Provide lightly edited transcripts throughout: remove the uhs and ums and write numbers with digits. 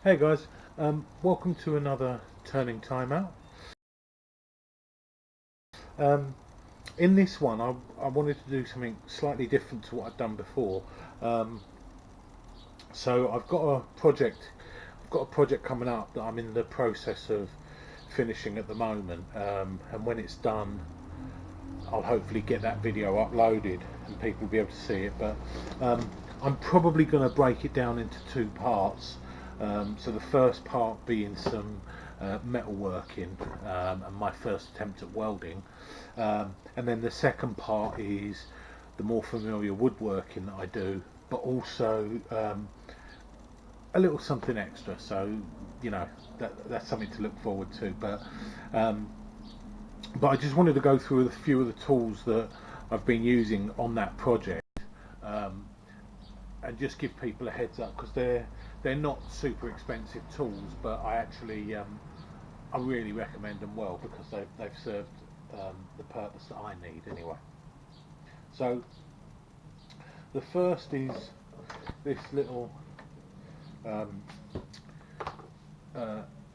Hey guys, welcome to another Turning Timeout. Um, in this one, I wanted to do something slightly different to what I've done before. Um, so I've got a project coming up that I'm in the process of finishing at the moment, and when it's done, I'll hopefully get that video uploaded and people will be able to see it. But I'm probably going to break it down into two parts. So the first part being some metalworking and my first attempt at welding, and then the second part is the more familiar woodworking that I do, but also a little something extra. So that's something to look forward to. Um, but I just wanted to go through a few of the tools that I've been using on that project, um, and just give people a heads up, because they're not super expensive tools, but I really recommend them well, because they've served the purpose that I need anyway. So the first is this little um,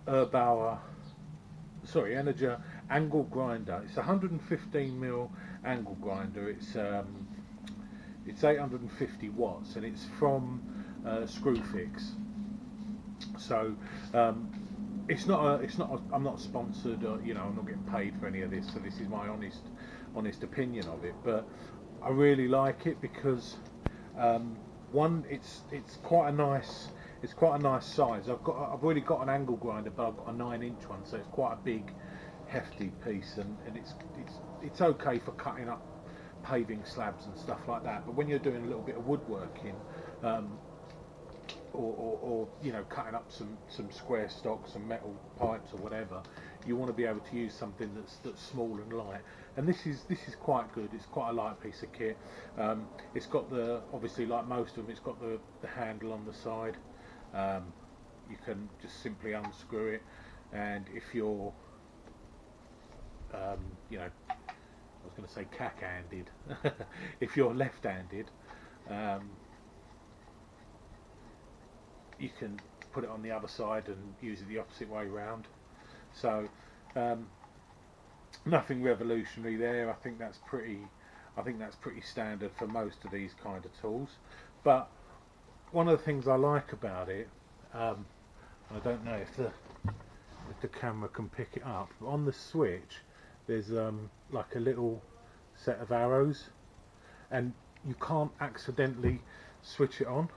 Erbauer, Energer angle grinder. It's a 115mm angle grinder. It's 850 watts, and it's from Screwfix. So I'm not sponsored, or I'm not getting paid for any of this. So this is my honest opinion of it. But I really like it because one, it's quite a nice size. I've already got an angle grinder, but I've got a 9-inch one, so it's quite a big, hefty piece, and it's okay for cutting up paving slabs and stuff like that. But when you're doing a little bit of woodworking, um, or cutting up some square stock, some metal pipes or whatever, you want to be able to use something that's small and light. And this is quite good. It's quite a light piece of kit. It's got obviously, like most of them, it's got the handle on the side. You can just simply unscrew it, and if you're I was going to say cack-handed, if you're left-handed, um, you can put it on the other side and use it the opposite way round. So um, nothing revolutionary there. I think that's pretty standard for most of these kind of tools. But one of the things I like about it, I don't know if the camera can pick it up, but on the switch there's like a little set of arrows, and you can't accidentally switch it on,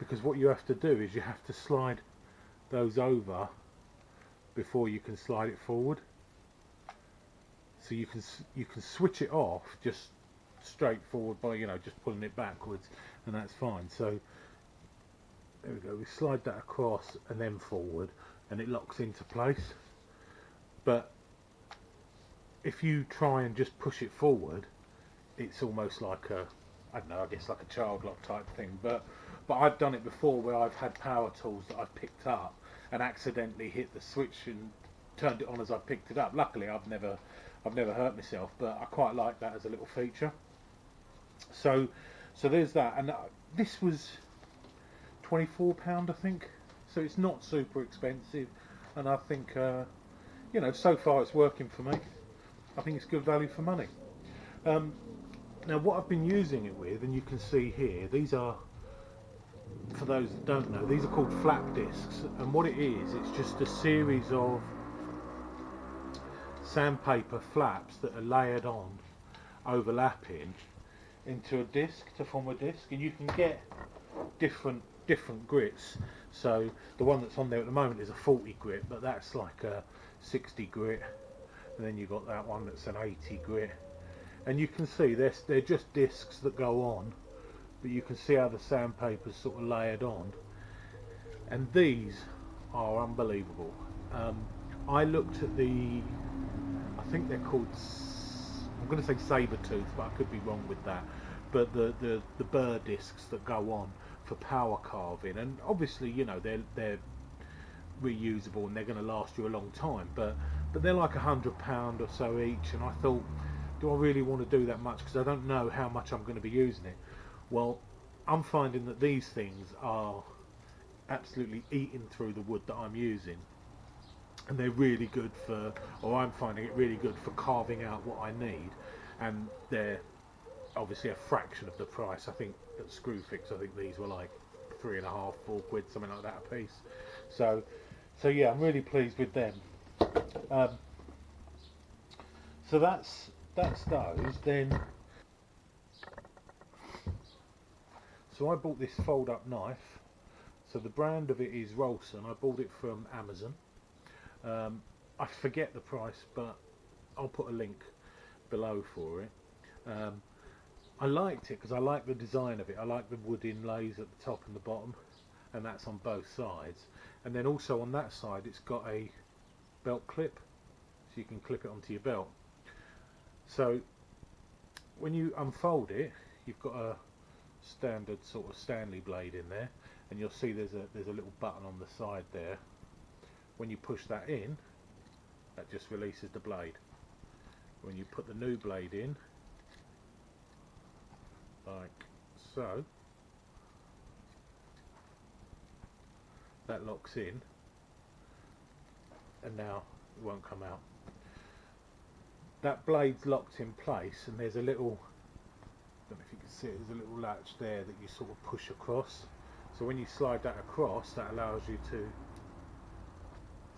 because what you have to do is you have to slide those over before you can slide it forward. So you can switch it off just straightforward by just pulling it backwards, and that's fine. So there we go. We slide that across and then forward, and it locks into place. But if you try and just push it forward, it's almost like I don't know, I guess like a child lock type thing. But I've done it before, where I've had power tools that I've picked up and accidentally hit the switch and turned it on as I picked it up. Luckily, I've never hurt myself, but I quite like that as a little feature. So there's that, and this was £24, I think. So it's not super expensive, and I think so far it's working for me. I think it's good value for money. Now what I've been using it with, and you can see here, these are, for those that don't know, these are called flap discs, and what it is, it's just a series of sandpaper flaps that are layered on, overlapping into a disc to form a disc, and you can get different grits. So the one that's on there at the moment is a 40 grit, but that's like a 60 grit, and then you've got that one that's an 80 grit, and you can see they're just discs that go on, but you can see how the sandpaper's sort of layered on, and these are unbelievable. I looked at I think they're called, I'm going to say saber tooth, but I could be wrong with that, but the burr discs that go on for power carving, and obviously they're reusable and they're going to last you a long time, but they're like £100 or so each, and I thought, do I really want to do that much, because I don't know how much I'm going to be using it. Well, I'm finding that these things are absolutely eating through the wood that I'm using, and they're really good for, or I'm finding it really good for carving out what I need, and they're obviously a fraction of the price. I think at Screwfix, I think these were like 3.5, 4 quid, something like that a piece. So, so yeah, I'm really pleased with them. Um, so that's those. Then, so I bought this fold-up knife. So the brand of it is Rolson. I bought it from Amazon. Um, I forget the price, but I'll put a link below for it. Um, I liked it because I like the design of it. I like the wood inlays at the top and the bottom, and that's on both sides. And then also on that side, it's got a belt clip, so you can clip it onto your belt. So when you unfold it, you've got a standard sort of Stanley blade in there, and you'll see there's a little button on the side there. When you push that in, that just releases the blade. When you put the new blade in, like so, that locks in, and now it won't come out. That blade's locked in place, and there's a little, I don't know if you can see it, there's a little latch there that you sort of push across. So when you slide that across, that allows you to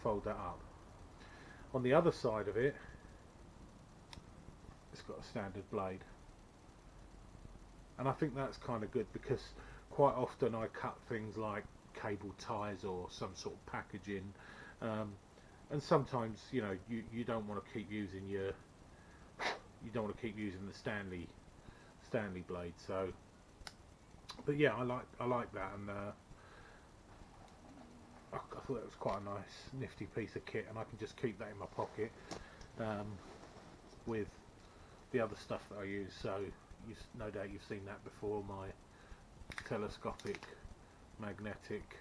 fold that up. On the other side of it, it's got a standard blade, and I think that's kind of good because quite often I cut things like cable ties or some sort of packaging, and sometimes you don't want to keep using the Stanley blade. So, but yeah, I like that, and I thought it was quite a nice nifty piece of kit, and I can just keep that in my pocket with the other stuff that I use. So no doubt you've seen that before, my telescopic magnetic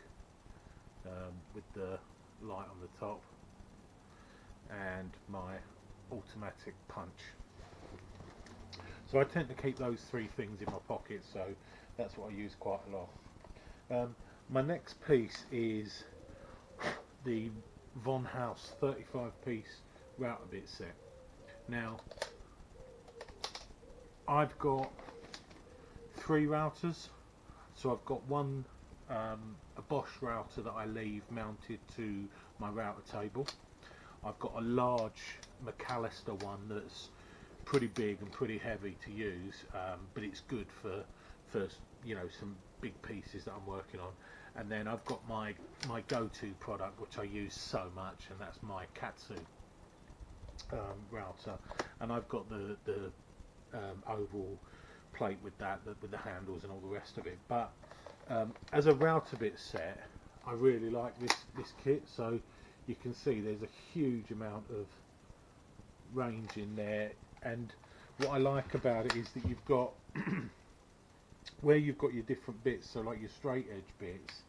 with the light on the top, and my automatic punch. So I tend to keep those three things in my pocket, so that's what I use quite a lot. My next piece is the Von House 35-piece router bit set. Now, I've got 3 routers. So I've got one, a Bosch router that I leave mounted to my router table. I've got a large McAllister one that's pretty big and pretty heavy to use, but it's good for some big pieces that I'm working on. And then I've got my go-to product, which I use so much, and that's my Katsu router. And I've got the oval plate with with the handles and all the rest of it. But as a router bit set, I really like this kit. So you can see there's a huge amount of range in there, and what I like about it is that you've got where you've got your different bits. So like your straight edge bits,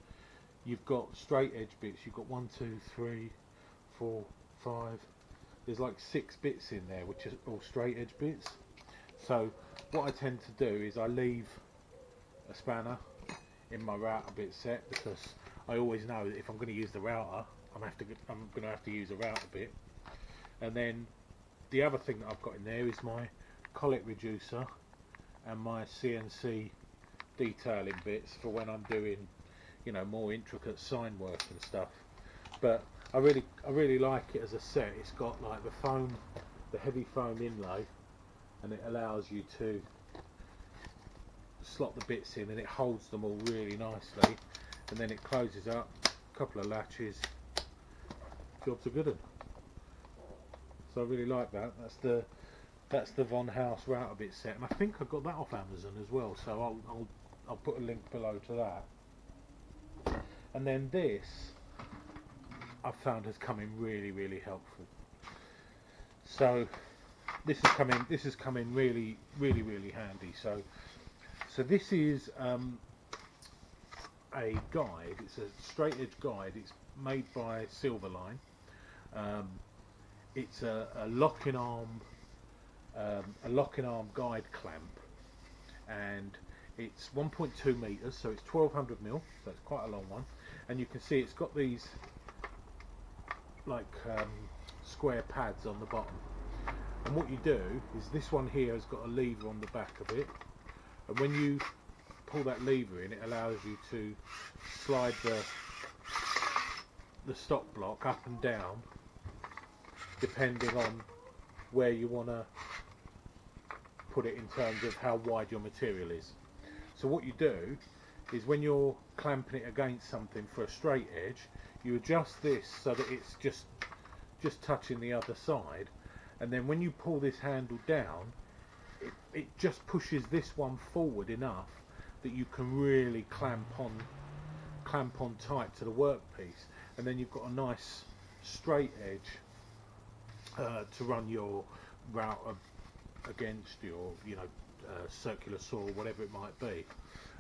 you've got straight edge bits. You've got 1, 2, 3, 4, 5. There's like 6 bits in there, which are all straight edge bits. So what I tend to do is I leave a spanner in my router bit set, because I always know that if I'm going to use the router, I'm going to have to use a router bit. And then the other thing that I've got in there is my collet reducer and my CNC detailing bits for when I'm doing more intricate sign work and stuff. But I really like it as a set. It's got like the heavy foam inlay, and it allows you to slot the bits in, and it holds them all really nicely, and then it closes up, a couple of latches, job's a good one. So I really like that. That's the Von House router bit set, and I think I got that off Amazon as well, so I'll put a link below to that. And then this I've found has come in really helpful. So this has come in really handy. So this is a guide. It's a straight edge guide. It's made by Silverline. It's a locking arm guide clamp, and it's 1.2 meters, so it's 1200 mil. So it's quite a long one, and you can see it's got these like square pads on the bottom. And what you do is this one here has got a lever on the back of it, and when you pull that lever in, it allows you to slide the stop block up and down depending on where you want to put it in terms of how wide your material is. So what you do is when you're clamping it against something for a straight edge, you adjust this so that it's just touching the other side, and then when you pull this handle down, it just pushes this one forward enough that you can really clamp on tight to the workpiece, and then you've got a nice straight edge to run your route against your circular saw, whatever it might be.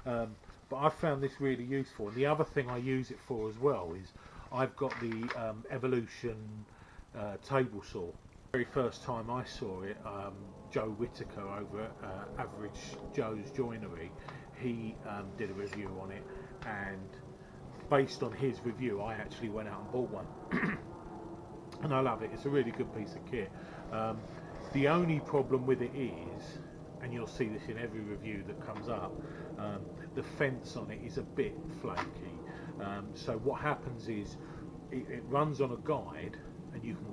But I've found this really useful, and the other thing I use it for as well is I've got the Evolution table saw. The very first time I saw it, Joe Whitaker over at Average Joe's Joinery, he did a review on it, and based on his review I actually went out and bought one. And I love it. It's a really good piece of kit. The only problem with it is, and you'll see this in every review that comes up, the fence on it is a bit flaky. So what happens is it runs on a guide, and you can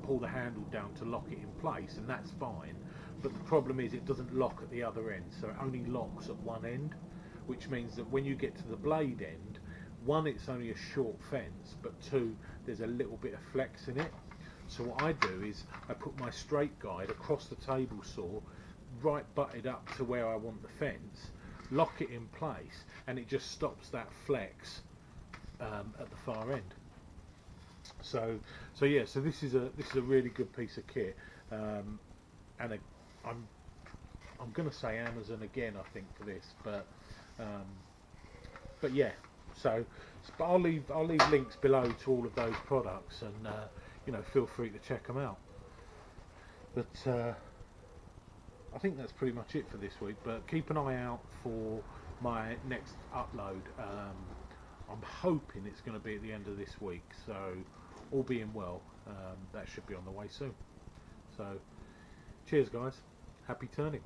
pull the handle down to lock it in place, and that's fine. But the problem is it doesn't lock at the other end, so it only locks at one end, which means that when you get to the blade end, one, it's only a short fence, but two, there's a little bit of flex in it. So what I do is I put my straight guide across the table saw, right butted up to where I want the fence, lock it in place, and it just stops that flex at the far end. So yeah, so this is a really good piece of kit, and I'm going to say Amazon again, I think, for this, but yeah. So, but I'll leave links below to all of those products, and feel free to check them out. But I think that's pretty much it for this week. But keep an eye out for my next upload. I'm hoping it's going to be at the end of this week. So, all being well, that should be on the way soon. So, cheers, guys. Happy turning.